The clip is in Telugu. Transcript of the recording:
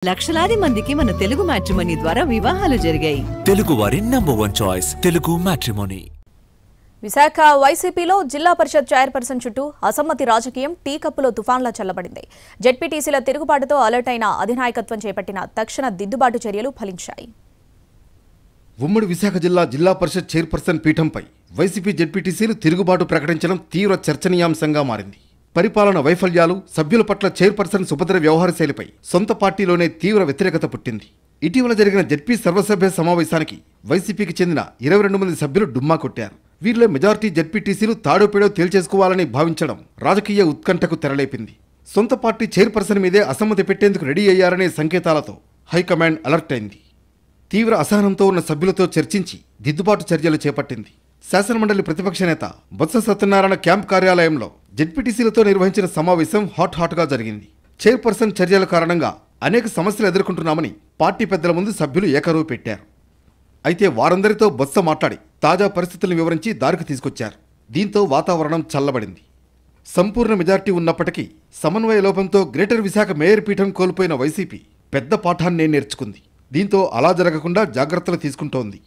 లక్షలాది మందికి మన తెలుగు మ్యాట్రిమోనీ ద్వారా వివాహాలు జరిగాయి. తెలుగు వారి number 1 choice Telugu matrimony. Visakha వైసీపీలో జిల్లా పరిషత్ చైర్పర్సన్ చుట్టూ అసమ్మతి రాజకీయం టీ కప్పులో తుఫాన్లా చల్లబడింది. జెడ్పీటీసీల తిరుగుబాటుతో అలర్ట్ అయిన అధినాయకత్వం చేపట్టిన తక్షణ దిద్దుబాటు చర్యలు ఫలించాయి. ఉమ్మడి విశాఖ జిల్లా పరిషత్ చైర్పర్సన్ పీఠంపై వైసీపీ జెడ్పీటీసీలు తిరుగుబాటు ప్రకటించడం తీవ్ర చర్చనీయాంశంగా మారింది. పరిపాలన వైఫల్యాలు, సభ్యుల పట్ల చైర్పర్సన్ సుభద్ర వ్యవహార శైలిపై సొంత పార్టీలోనే తీవ్ర వ్యతిరేకత పుట్టింది. ఇటీవల జరిగిన జెడ్పీ సర్వసభ్య సమావేశానికి వైసీపీకి చెందిన 22 మంది సభ్యులు డుమ్మా కొట్టారు. వీరిలో మెజార్టీ జెడ్పీటీసీలు తాడోపేడో తేల్చేసుకోవాలని భావించడం రాజకీయ ఉత్కంఠకు తెరలేపింది. సొంత పార్టీ చైర్పర్సన్ మీదే అసమ్మతి పెట్టేందుకు రెడీ అయ్యారనే సంకేతాలతో హైకమాండ్ అలర్ట్ అయింది. తీవ్ర అసహనంతో ఉన్న సభ్యులతో చర్చించి దిద్దుబాటు చర్యలు చేపట్టింది. శాసనమండలి ప్రతిపక్ష నేత బొత్స సత్యనారాయణ క్యాంప్ కార్యాలయంలో జెడ్పీటీసీలతో నిర్వహించిన సమావేశం హాట్గా జరిగింది. చైర్పర్సన్ చర్యల కారణంగా అనేక సమస్యలు ఎదుర్కొంటున్నామని పార్టీ పెద్దల ముందు సభ్యులు ఏకరువు పెట్టారు. అయితే వారందరితో బొత్స మాట్లాడి తాజా పరిస్థితులను వివరించి దారికి తీసుకొచ్చారు. దీంతో వాతావరణం చల్లబడింది. సంపూర్ణ మెజార్టీ ఉన్నప్పటికీ సమన్వయ లోపంతో గ్రేటర్ విశాఖ మేయర్ పీఠం కోల్పోయిన వైసీపీ పెద్ద పాఠాన్నే నేర్చుకుంది. దీంతో అలా జరగకుండా జాగ్రత్తలు తీసుకుంటోంది.